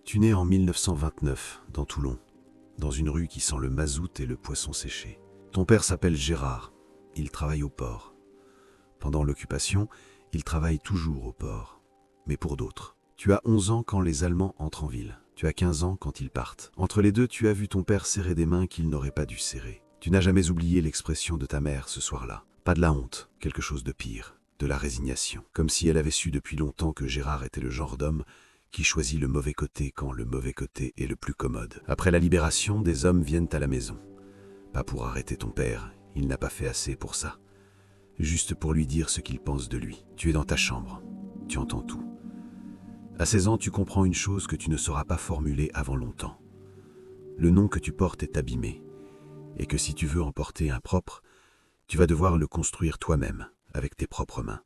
Tu nais en 1929, dans Toulon, dans une rue qui sent le mazout et le poisson séché. Ton père s'appelle Gérard, il travaille au port. Pendant l'occupation, il travaille toujours au port, mais pour d'autres. Tu as 11 ans quand les Allemands entrent en ville. Tu as 15 ans quand ils partent. Entre les deux, tu as vu ton père serrer des mains qu'il n'aurait pas dû serrer. Tu n'as jamais oublié l'expression de ta mère ce soir-là. Pas de la honte, quelque chose de pire, de la résignation. Comme si elle avait su depuis longtemps que Gérard était le genre d'homme qui choisit le mauvais côté quand le mauvais côté est le plus commode. Après la libération, des hommes viennent à la maison. Pas pour arrêter ton père, il n'a pas fait assez pour ça. Juste pour lui dire ce qu'il pense de lui. Tu es dans ta chambre, tu entends tout. À 16 ans, tu comprends une chose que tu ne sauras pas formuler avant longtemps. Le nom que tu portes est abîmé, et que si tu veux en porter un propre, tu vas devoir le construire toi-même, avec tes propres mains,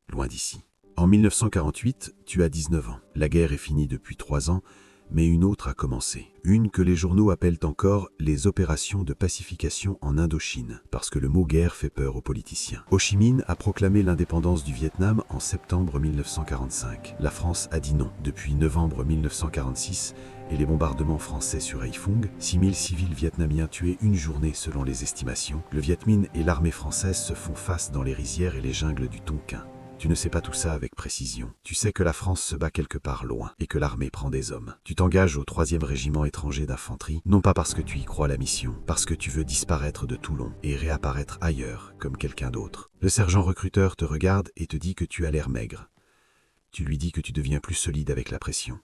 loin d'ici. En 1948, tu as 19 ans. La guerre est finie depuis 3 ans, mais une autre a commencé. Une que les journaux appellent encore les opérations de pacification en Indochine, parce que le mot guerre fait peur aux politiciens. Ho Chi Minh a proclamé l'indépendance du Vietnam en septembre 1945. La France a dit non. Depuis novembre 1946 et les bombardements français sur Haiphong, 6000 civils vietnamiens tués une journée selon les estimations, le Viet Minh et l'armée française se font face dans les rizières et les jungles du Tonkin. Tu ne sais pas tout ça avec précision. Tu sais que la France se bat quelque part loin et que l'armée prend des hommes. Tu t'engages au 3e régiment étranger d'infanterie, non pas parce que tu y crois à la mission, parce que tu veux disparaître de Toulon et réapparaître ailleurs comme quelqu'un d'autre. Le sergent recruteur te regarde et te dit que tu as l'air maigre. Tu lui dis que tu deviens plus solide avec la pression.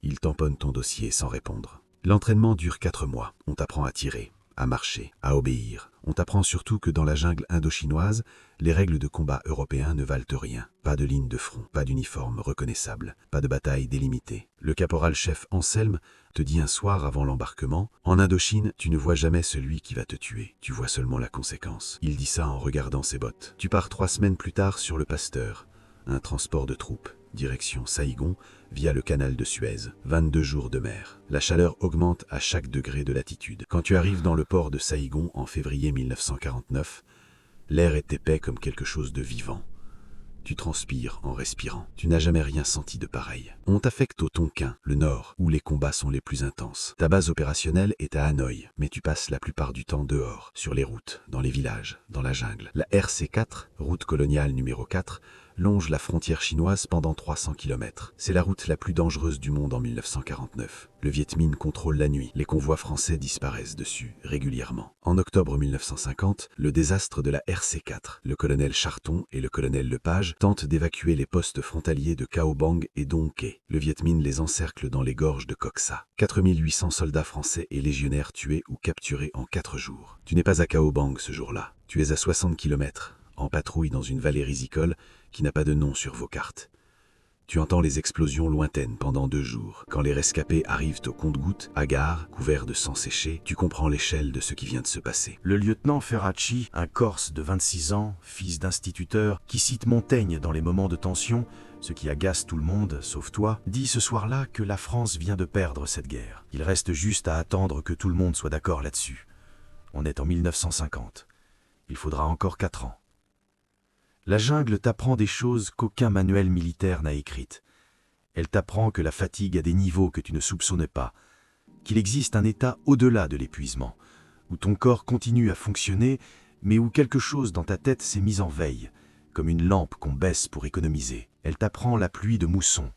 Il tamponne ton dossier sans répondre. L'entraînement dure 4 mois. On t'apprend à tirer, à marcher, à obéir. On t'apprend surtout que dans la jungle indochinoise, les règles de combat européens ne valent rien. Pas de ligne de front, pas d'uniforme reconnaissable, pas de bataille délimitée. Le caporal-chef Anselme te dit un soir avant l'embarquement, « En Indochine, tu ne vois jamais celui qui va te tuer. Tu vois seulement la conséquence. » Il dit ça en regardant ses bottes. Tu pars 3 semaines plus tard sur le Pasteur, un transport de troupes. Direction Saïgon, via le canal de Suez. 22 jours de mer. La chaleur augmente à chaque degré de latitude. Quand tu arrives dans le port de Saïgon en février 1949, l'air est épais comme quelque chose de vivant. Tu transpires en respirant. Tu n'as jamais rien senti de pareil. On t'affecte au Tonkin, le nord, où les combats sont les plus intenses. Ta base opérationnelle est à Hanoï, mais tu passes la plupart du temps dehors, sur les routes, dans les villages, dans la jungle. La RC4, route coloniale numéro 4, longe la frontière chinoise pendant 300 km. C'est la route la plus dangereuse du monde en 1949. Le Viet Minh contrôle la nuit. Les convois français disparaissent dessus, régulièrement. En octobre 1950, le désastre de la RC4. Le colonel Charton et le colonel Lepage tentent d'évacuer les postes frontaliers de Cao Bang et Dong Ke. Le Viet Minh les encercle dans les gorges de Coc Sa. 4800 soldats français et légionnaires tués ou capturés en 4 jours. Tu n'es pas à Cao Bang ce jour-là. Tu es à 60 km, en patrouille dans une vallée risicole qui n'a pas de nom sur vos cartes. Tu entends les explosions lointaines pendant 2 jours. Quand les rescapés arrivent au compte-gouttes, hagards, couverts de sang séché, tu comprends l'échelle de ce qui vient de se passer. Le lieutenant Ferracci, un Corse de 26 ans, fils d'instituteur, qui cite Montaigne dans les moments de tension, ce qui agace tout le monde, sauf toi, dit ce soir-là que la France vient de perdre cette guerre. Il reste juste à attendre que tout le monde soit d'accord là-dessus. On est en 1950. Il faudra encore 4 ans. La jungle t'apprend des choses qu'aucun manuel militaire n'a écrites. Elle t'apprend que la fatigue a des niveaux que tu ne soupçonnais pas, qu'il existe un état au-delà de l'épuisement, où ton corps continue à fonctionner, mais où quelque chose dans ta tête s'est mis en veille, comme une lampe qu'on baisse pour économiser. Elle t'apprend la pluie de mousson,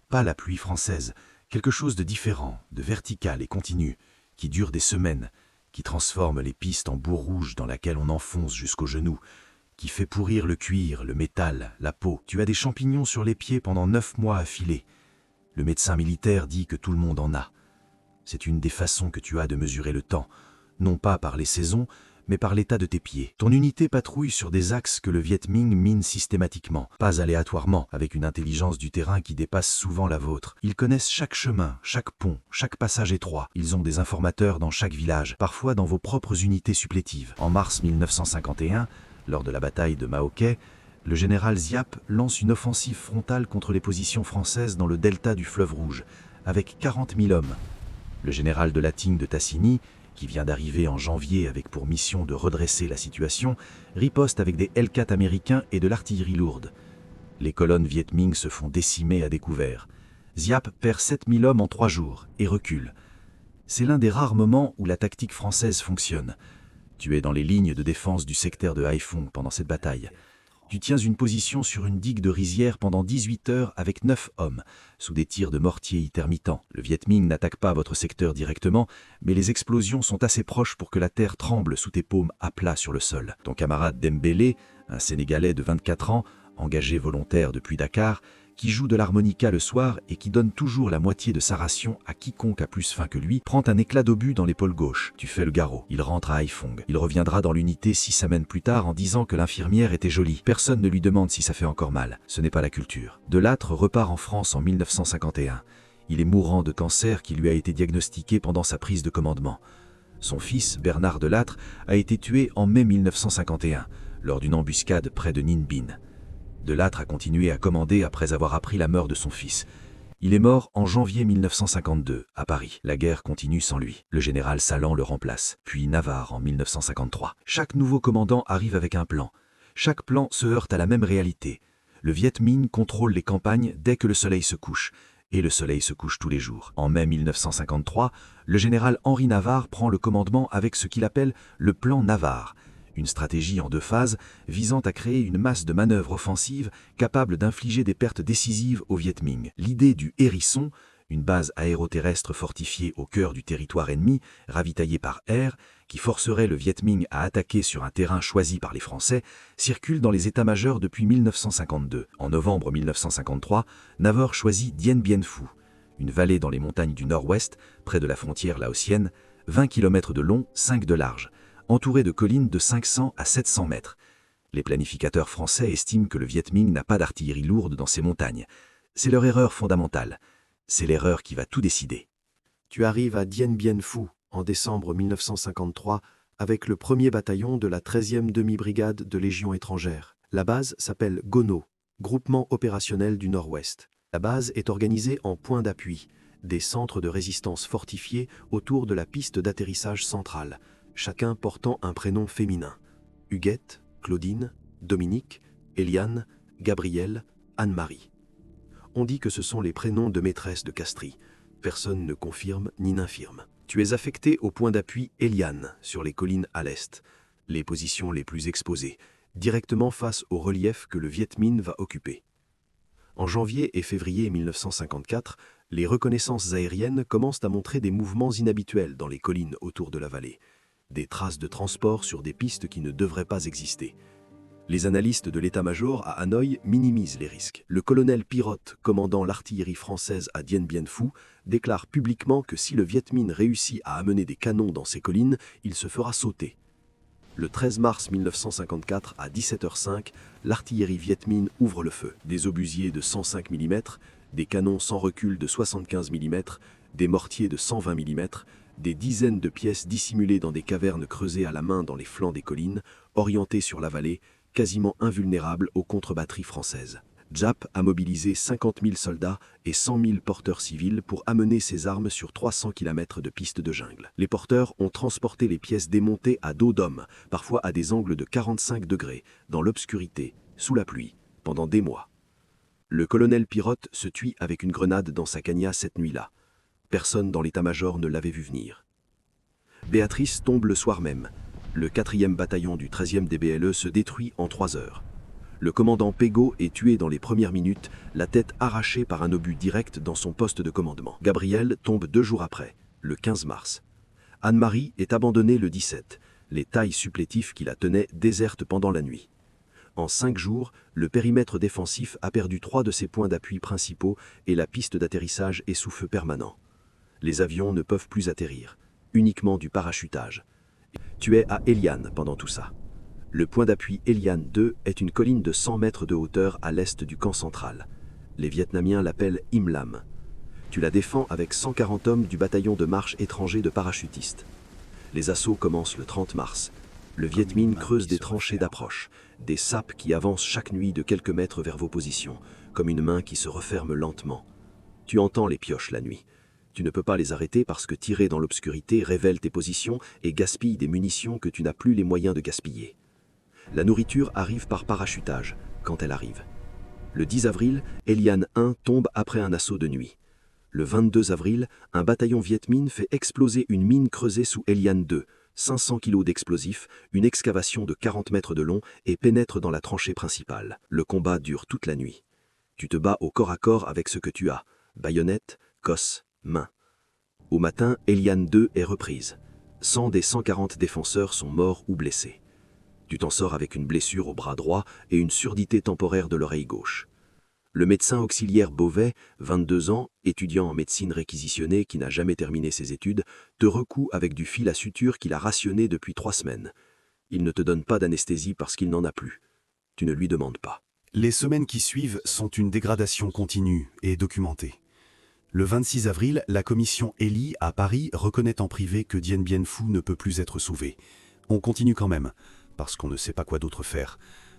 pas la pluie française, quelque chose de différent, de vertical et continu, qui dure des semaines, qui transforme les pistes en boue rouge dans laquelle on enfonce jusqu'aux genoux, qui fait pourrir le cuir, le métal, la peau. Tu as des champignons sur les pieds pendant 9 mois affilés. Le médecin militaire dit que tout le monde en a. C'est une des façons que tu as de mesurer le temps, non pas par les saisons, mais par l'état de tes pieds. Ton unité patrouille sur des axes que le Viet Minh mine systématiquement, pas aléatoirement, avec une intelligence du terrain qui dépasse souvent la vôtre. Ils connaissent chaque chemin, chaque pont, chaque passage étroit. Ils ont des informateurs dans chaque village, parfois dans vos propres unités supplétives. En mars 1951, lors de la bataille de Mao Kè, le général Giap lance une offensive frontale contre les positions françaises dans le delta du fleuve Rouge, avec 40 000 hommes. Le général de Latine de Tassigny, qui vient d'arriver en janvier avec pour mission de redresser la situation, riposte avec des Hellcat américains et de l'artillerie lourde. Les colonnes Viet Minh se font décimer à découvert. Giap perd 7000 hommes en 3 jours et recule. C'est l'un des rares moments où la tactique française fonctionne. Tu es dans les lignes de défense du secteur de Haiphong pendant cette bataille. Tu tiens une position sur une digue de rizière pendant 18 heures avec 9 hommes, sous des tirs de mortier intermittents. Le Viet Minh n'attaque pas votre secteur directement, mais les explosions sont assez proches pour que la terre tremble sous tes paumes à plat sur le sol. Ton camarade Dembélé, un Sénégalais de 24 ans, engagé volontaire depuis Dakar, qui joue de l'harmonica le soir et qui donne toujours la moitié de sa ration à quiconque a plus faim que lui, prend un éclat d'obus dans l'épaule gauche. Tu fais le garrot. Il rentre à Haiphong. Il reviendra dans l'unité 6 semaines plus tard en disant que l'infirmière était jolie. Personne ne lui demande si ça fait encore mal. Ce n'est pas la culture. Delattre repart en France en 1951. Il est mourant de cancer qui lui a été diagnostiqué pendant sa prise de commandement. Son fils, Bernard Delattre, a été tué en mai 1951, lors d'une embuscade près de Ninh Binh. Delattre a continué à commander après avoir appris la mort de son fils. Il est mort en janvier 1952, à Paris. La guerre continue sans lui. Le général Salan le remplace, puis Navarre en 1953. Chaque nouveau commandant arrive avec un plan. Chaque plan se heurte à la même réalité. Le Viet Minh contrôle les campagnes dès que le soleil se couche. Et le soleil se couche tous les jours. En mai 1953, le général Henri Navarre prend le commandement avec ce qu'il appelle le plan Navarre. Une stratégie en 2 phases visant à créer une masse de manœuvres offensives capable d'infliger des pertes décisives au Viet Minh. L'idée du Hérisson, une base aéroterrestre fortifiée au cœur du territoire ennemi, ravitaillée par air, qui forcerait le Viet Minh à attaquer sur un terrain choisi par les Français, circule dans les états-majors depuis 1952. En novembre 1953, Navarre choisit Dien Bien Phu, une vallée dans les montagnes du nord-ouest, près de la frontière laotienne, 20 km de long, 5 de large, entouré de collines de 500 à 700 mètres. Les planificateurs français estiment que le Viet Minh n'a pas d'artillerie lourde dans ces montagnes. C'est leur erreur fondamentale. C'est l'erreur qui va tout décider. Tu arrives à Dien Bien Phu en décembre 1953 avec le 1er bataillon de la 13e demi-brigade de Légion étrangère. La base s'appelle Gono, groupement opérationnel du Nord-Ouest. La base est organisée en points d'appui, des centres de résistance fortifiés autour de la piste d'atterrissage centrale, chacun portant un prénom féminin. Huguette, Claudine, Dominique, Eliane, Gabrielle, Anne-Marie. On dit que ce sont les prénoms de maîtresses de Castries. Personne ne confirme ni n'infirme. Tu es affecté au point d'appui Eliane, sur les collines à l'est, les positions les plus exposées, directement face au relief que le Viet Minh va occuper. En janvier et février 1954, les reconnaissances aériennes commencent à montrer des mouvements inhabituels dans les collines autour de la vallée. Des traces de transport sur des pistes qui ne devraient pas exister. Les analystes de l'état-major à Hanoï minimisent les risques. Le colonel Pirotte, commandant l'artillerie française à Dien Bien Phu, déclare publiquement que si le Viet Minh réussit à amener des canons dans ces collines, il se fera sauter. Le 13 mars 1954, à 17h05, l'artillerie Viet Minh ouvre le feu. Des obusiers de 105 mm, des canons sans recul de 75 mm, des mortiers de 120 mm, des dizaines de pièces dissimulées dans des cavernes creusées à la main dans les flancs des collines, orientées sur la vallée, quasiment invulnérables aux contre-batteries françaises. Giap a mobilisé 50 000 soldats et 100 000 porteurs civils pour amener ses armes sur 300 km de pistes de jungle. Les porteurs ont transporté les pièces démontées à dos d'homme, parfois à des angles de 45 degrés, dans l'obscurité, sous la pluie, pendant des mois. Le colonel Pirotte se tue avec une grenade dans sa cagnat cette nuit-là. Personne dans l'état-major ne l'avait vu venir. Béatrice tombe le soir même. Le 4e bataillon du 13e DBLE se détruit en 3 heures. Le commandant Pégot est tué dans les premières minutes, la tête arrachée par un obus direct dans son poste de commandement. Gabrielle tombe 2 jours après, le 15 mars. Anne-Marie est abandonnée le 17. Les tailles supplétifs qui la tenaient désertent pendant la nuit. En 5 jours, le périmètre défensif a perdu 3 de ses points d'appui principaux et la piste d'atterrissage est sous feu permanent. Les avions ne peuvent plus atterrir, uniquement du parachutage. Tu es à Eliane pendant tout ça. Le point d'appui Eliane 2 est une colline de 100 mètres de hauteur à l'est du camp central. Les Vietnamiens l'appellent Im Lam. Tu la défends avec 140 hommes du bataillon de marche étranger de parachutistes. Les assauts commencent le 30 mars. Le Viet Minh creuse des tranchées d'approche, des sapes qui avancent chaque nuit de quelques mètres vers vos positions, comme une main qui se referme lentement. Tu entends les pioches la nuit. Tu ne peux pas les arrêter parce que tirer dans l'obscurité révèle tes positions et gaspille des munitions que tu n'as plus les moyens de gaspiller. La nourriture arrive par parachutage, quand elle arrive. Le 10 avril, Eliane 1 tombe après un assaut de nuit. Le 22 avril, un bataillon Viet Minh fait exploser une mine creusée sous Eliane 2, 500 kg d'explosifs, une excavation de 40 mètres de long et pénètre dans la tranchée principale. Le combat dure toute la nuit. Tu te bats au corps à corps avec ce que tu as, baïonnette, cosse, main. Au matin, Eliane 2 est reprise. 100 des 140 défenseurs sont morts ou blessés. Tu t'en sors avec une blessure au bras droit et une surdité temporaire de l'oreille gauche. Le médecin auxiliaire Beauvais, 22 ans, étudiant en médecine réquisitionné qui n'a jamais terminé ses études, te recoue avec du fil à suture qu'il a rationné depuis 3 semaines. Il ne te donne pas d'anesthésie parce qu'il n'en a plus. Tu ne lui demandes pas. Les semaines qui suivent sont une dégradation continue et documentée. Le 26 avril, la commission Elie à Paris reconnaît en privé que Dien Bien Phu ne peut plus être sauvé. On continue quand même, parce qu'on ne sait pas quoi d'autre faire.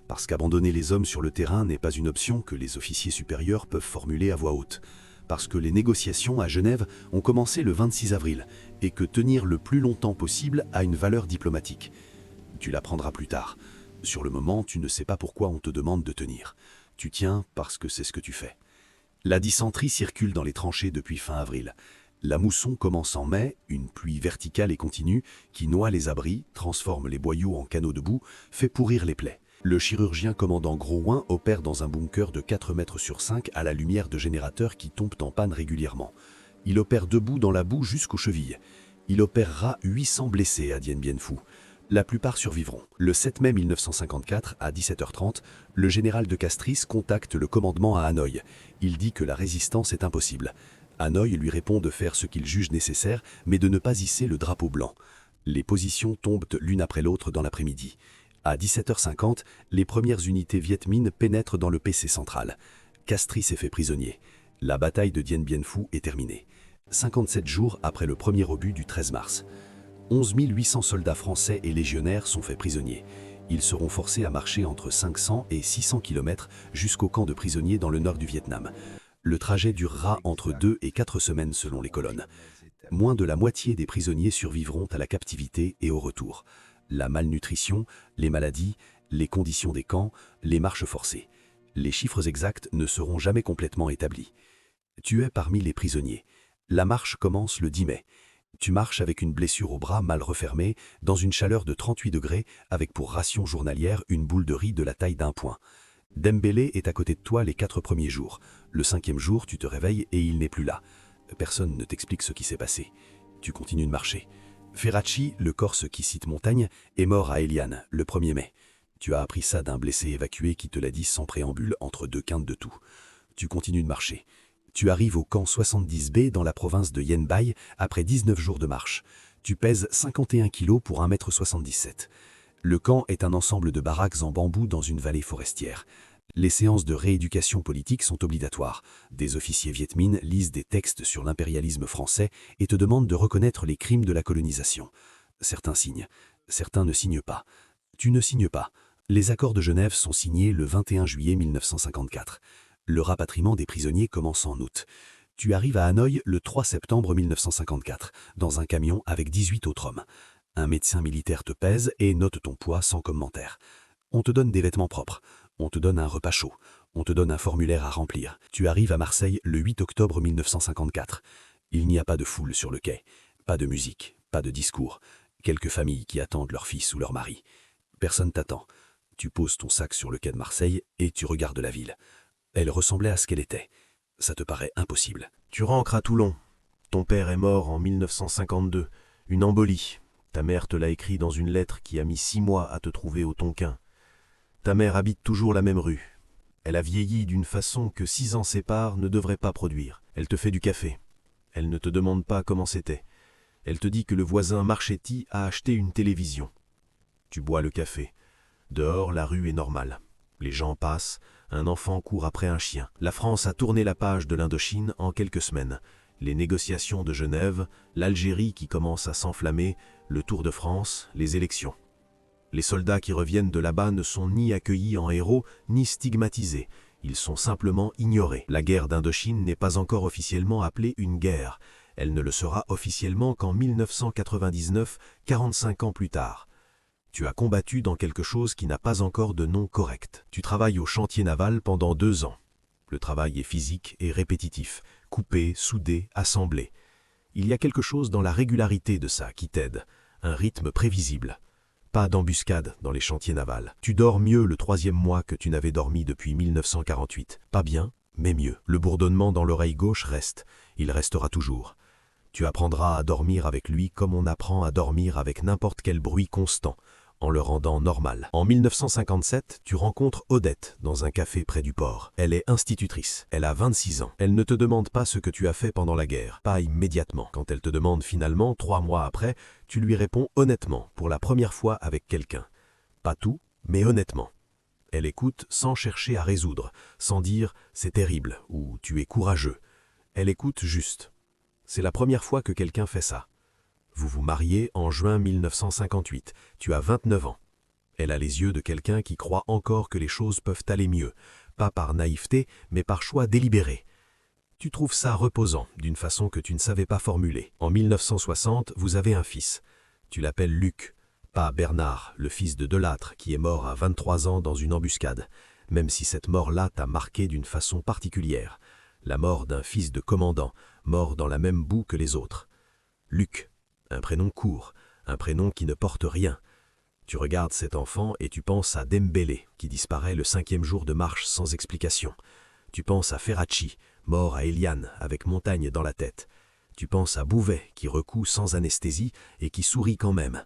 Parce qu'abandonner les hommes sur le terrain n'est pas une option que les officiers supérieurs peuvent formuler à voix haute. Parce que les négociations à Genève ont commencé le 26 avril et que tenir le plus longtemps possible a une valeur diplomatique. Tu l'apprendras plus tard. Sur le moment, tu ne sais pas pourquoi on te demande de tenir. Tu tiens parce que c'est ce que tu fais. La dysenterie circule dans les tranchées depuis fin avril. La mousson commence en mai, une pluie verticale et continue qui noie les abris, transforme les boyaux en canaux de boue, fait pourrir les plaies. Le chirurgien commandant Gros-Oin opère dans un bunker de 4 mètres sur 5 à la lumière de générateurs qui tombent en panne régulièrement. Il opère debout dans la boue jusqu'aux chevilles. Il opérera 800 blessés à Dien Bien Phu. La plupart survivront. Le 7 mai 1954, à 17h30, le général de Castries contacte le commandement à Hanoï. Il dit que la résistance est impossible. Hanoï lui répond de faire ce qu'il juge nécessaire, mais de ne pas hisser le drapeau blanc. Les positions tombent l'une après l'autre dans l'après-midi. À 17h50, les premières unités Viet Minh pénètrent dans le PC central. Castries est fait prisonnier. La bataille de Dien Bien Phu est terminée. 57 jours après le premier obus du 13 mars. 11 800 soldats français et légionnaires sont faits prisonniers. Ils seront forcés à marcher entre 500 et 600 km jusqu'au camp de prisonniers dans le nord du Vietnam. Le trajet durera entre 2 et 4 semaines selon les colonnes. Moins de la moitié des prisonniers survivront à la captivité et au retour. La malnutrition, les maladies, les conditions des camps, les marches forcées. Les chiffres exacts ne seront jamais complètement établis. Tu es parmi les prisonniers. La marche commence le 10 mai. Tu marches avec une blessure au bras mal refermée, dans une chaleur de 38 degrés, avec pour ration journalière une boule de riz de la taille d'un poing. Dembélé est à côté de toi les 4 premiers jours. Le 5e jour, tu te réveilles et il n'est plus là. Personne ne t'explique ce qui s'est passé. Tu continues de marcher. Ferracci, le Corse qui cite Montaigne, est mort à Eliane, le 1er mai. Tu as appris ça d'un blessé évacué qui te l'a dit sans préambule entre 2 quintes de tout. Tu continues de marcher. Tu arrives au camp 70B dans la province de Yen Bai après 19 jours de marche. Tu pèses 51 kg pour 1,77 m. Le camp est un ensemble de baraques en bambou dans une vallée forestière. Les séances de rééducation politique sont obligatoires. Des officiers Viet Minh lisent des textes sur l'impérialisme français et te demandent de reconnaître les crimes de la colonisation. Certains signent, certains ne signent pas. Tu ne signes pas. Les accords de Genève sont signés le 21 juillet 1954. Le rapatriement des prisonniers commence en août. Tu arrives à Hanoï le 3 septembre 1954, dans un camion avec 18 autres hommes. Un médecin militaire te pèse et note ton poids sans commentaire. On te donne des vêtements propres. On te donne un repas chaud. On te donne un formulaire à remplir. Tu arrives à Marseille le 8 octobre 1954. Il n'y a pas de foule sur le quai. Pas de musique, pas de discours. Quelques familles qui attendent leur fils ou leur mari. Personne t'attend. Tu poses ton sac sur le quai de Marseille et tu regardes la ville. Elle ressemblait à ce qu'elle était. Ça te paraît impossible. Tu rentres à Toulon. Ton père est mort en 1952. Une embolie. Ta mère te l'a écrit dans une lettre qui a mis 6 mois à te trouver au Tonkin. Ta mère habite toujours la même rue. Elle a vieilli d'une façon que 6 ans séparent ne devrait pas produire. Elle te fait du café. Elle ne te demande pas comment c'était. Elle te dit que le voisin Marchetti a acheté une télévision. Tu bois le café. Dehors, la rue est normale. Les gens passent, un enfant court après un chien. La France a tourné la page de l'Indochine en quelques semaines. Les négociations de Genève, l'Algérie qui commence à s'enflammer, le Tour de France, les élections. Les soldats qui reviennent de là-bas ne sont ni accueillis en héros, ni stigmatisés. Ils sont simplement ignorés. La guerre d'Indochine n'est pas encore officiellement appelée une guerre. Elle ne le sera officiellement qu'en 1999, 45 ans plus tard. Tu as combattu dans quelque chose qui n'a pas encore de nom correct. Tu travailles au chantier naval pendant 2 ans. Le travail est physique et répétitif. couper, souder, assembler. Il y a quelque chose dans la régularité de ça qui t'aide, un rythme prévisible. Pas d'embuscade dans les chantiers navals. Tu dors mieux le 3e mois que tu n'avais dormi depuis 1948. Pas bien, mais mieux. Le bourdonnement dans l'oreille gauche reste, il restera toujours. Tu apprendras à dormir avec lui comme on apprend à dormir avec n'importe quel bruit constant, en le rendant normal. En 1957, tu rencontres Odette dans un café près du port. Elle est institutrice. Elle a 26 ans. Elle ne te demande pas ce que tu as fait pendant la guerre, pas immédiatement. Quand elle te demande finalement, 3 mois après, tu lui réponds honnêtement, pour la première fois avec quelqu'un. Pas tout, mais honnêtement. Elle écoute sans chercher à résoudre, sans dire « c'est terrible » ou « tu es courageux ». Elle écoute juste. C'est la première fois que quelqu'un fait ça. Vous vous mariez en juin 1958. Tu as 29 ans. Elle a les yeux de quelqu'un qui croit encore que les choses peuvent aller mieux, pas par naïveté, mais par choix délibéré. Tu trouves ça reposant, d'une façon que tu ne savais pas formuler. En 1960, vous avez un fils. Tu l'appelles Luc, pas Bernard, le fils de Delattre, qui est mort à 23 ans dans une embuscade, même si cette mort-là t'a marqué d'une façon particulière. La mort d'un fils de commandant, mort dans la même boue que les autres. Luc. Un prénom court, un prénom qui ne porte rien. Tu regardes cet enfant et tu penses à Dembélé, qui disparaît le 5e jour de marche sans explication. Tu penses à Ferracci, mort à Eliane, avec montagne dans la tête. Tu penses à Bouvet, qui recoue sans anesthésie et qui sourit quand même.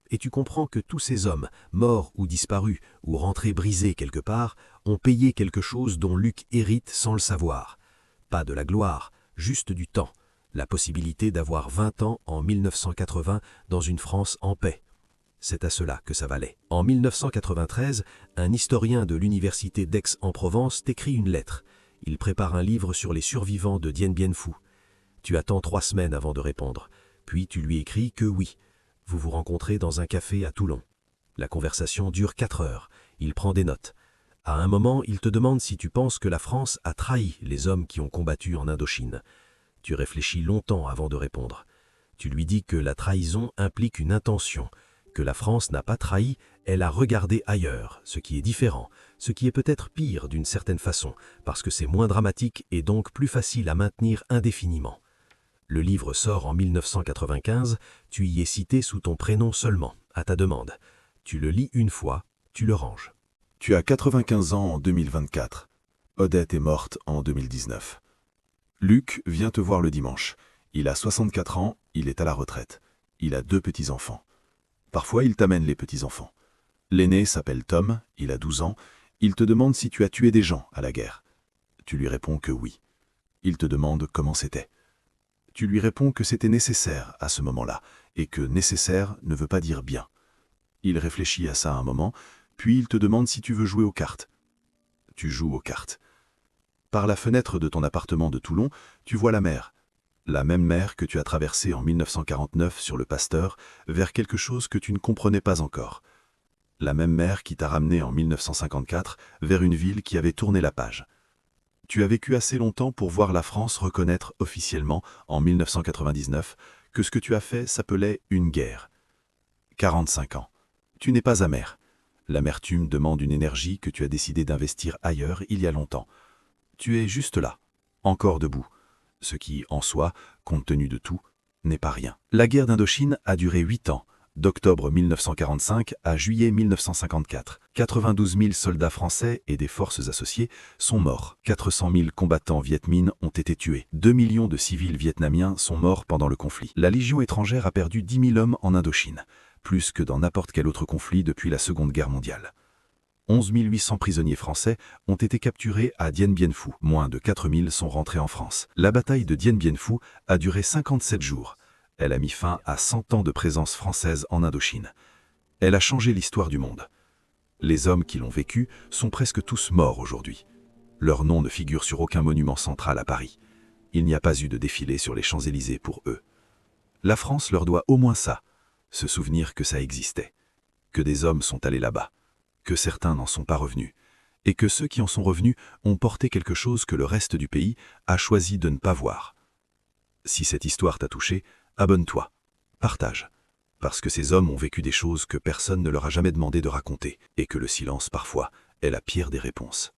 Et tu comprends que tous ces hommes, morts ou disparus, ou rentrés brisés quelque part, ont payé quelque chose dont Luc hérite sans le savoir. Pas de la gloire, juste du temps. La possibilité d'avoir 20 ans en 1980 dans une France en paix. C'est à cela que ça valait. En 1993, un historien de l'université d'Aix-en-Provence t'écrit une lettre. Il prépare un livre sur les survivants de Dien Bien Phu. Tu attends 3 semaines avant de répondre. Puis tu lui écris que oui. Vous vous rencontrez dans un café à Toulon. La conversation dure 4 heures. Il prend des notes. À un moment, il te demande si tu penses que la France a trahi les hommes qui ont combattu en Indochine. Tu réfléchis longtemps avant de répondre. Tu lui dis que la trahison implique une intention, que la France n'a pas trahi, elle a regardé ailleurs, ce qui est différent, ce qui est peut-être pire d'une certaine façon, parce que c'est moins dramatique et donc plus facile à maintenir indéfiniment. Le livre sort en 1995, tu y es cité sous ton prénom seulement, à ta demande. Tu le lis une fois, tu le ranges. Tu as 95 ans en 2024. Odette est morte en 2019. Luc vient te voir le dimanche. Il a 64 ans, il est à la retraite. Il a 2 petits-enfants. Parfois, il t'amène les petits-enfants. L'aîné s'appelle Tom, il a 12 ans. Il te demande si tu as tué des gens à la guerre. Tu lui réponds que oui. Il te demande comment c'était. Tu lui réponds que c'était nécessaire à ce moment-là, et que nécessaire ne veut pas dire bien. Il réfléchit à ça un moment, puis il te demande si tu veux jouer aux cartes. Tu joues aux cartes. Par la fenêtre de ton appartement de Toulon, tu vois la mer. La même mer que tu as traversée en 1949 sur le Pasteur, vers quelque chose que tu ne comprenais pas encore. La même mer qui t'a ramené en 1954 vers une ville qui avait tourné la page. Tu as vécu assez longtemps pour voir la France reconnaître officiellement, en 1999, que ce que tu as fait s'appelait une guerre. 45 ans. Tu n'es pas amer. L'amertume demande une énergie que tu as décidé d'investir ailleurs il y a longtemps. Tu es juste là, encore debout, ce qui, en soi, compte tenu de tout, n'est pas rien. La guerre d'Indochine a duré 8 ans, d'octobre 1945 à juillet 1954. 92 000 soldats français et des forces associées sont morts. 400 000 combattants Viet Minh ont été tués. 2 millions de civils vietnamiens sont morts pendant le conflit. La Légion étrangère a perdu 10 000 hommes en Indochine, plus que dans n'importe quel autre conflit depuis la Seconde Guerre mondiale. 11 800 prisonniers français ont été capturés à Dien Bien Phu. Moins de 4 000 sont rentrés en France. La bataille de Dien Bien Phu a duré 57 jours. Elle a mis fin à 100 ans de présence française en Indochine. Elle a changé l'histoire du monde. Les hommes qui l'ont vécu sont presque tous morts aujourd'hui. Leur nom ne figure sur aucun monument central à Paris. Il n'y a pas eu de défilé sur les Champs-Élysées pour eux. La France leur doit au moins ça, se souvenir que ça existait, que des hommes sont allés là-bas, que certains n'en sont pas revenus, et que ceux qui en sont revenus ont porté quelque chose que le reste du pays a choisi de ne pas voir. Si cette histoire t'a touché, abonne-toi, partage, parce que ces hommes ont vécu des choses que personne ne leur a jamais demandé de raconter, et que le silence, parfois, est la pire des réponses.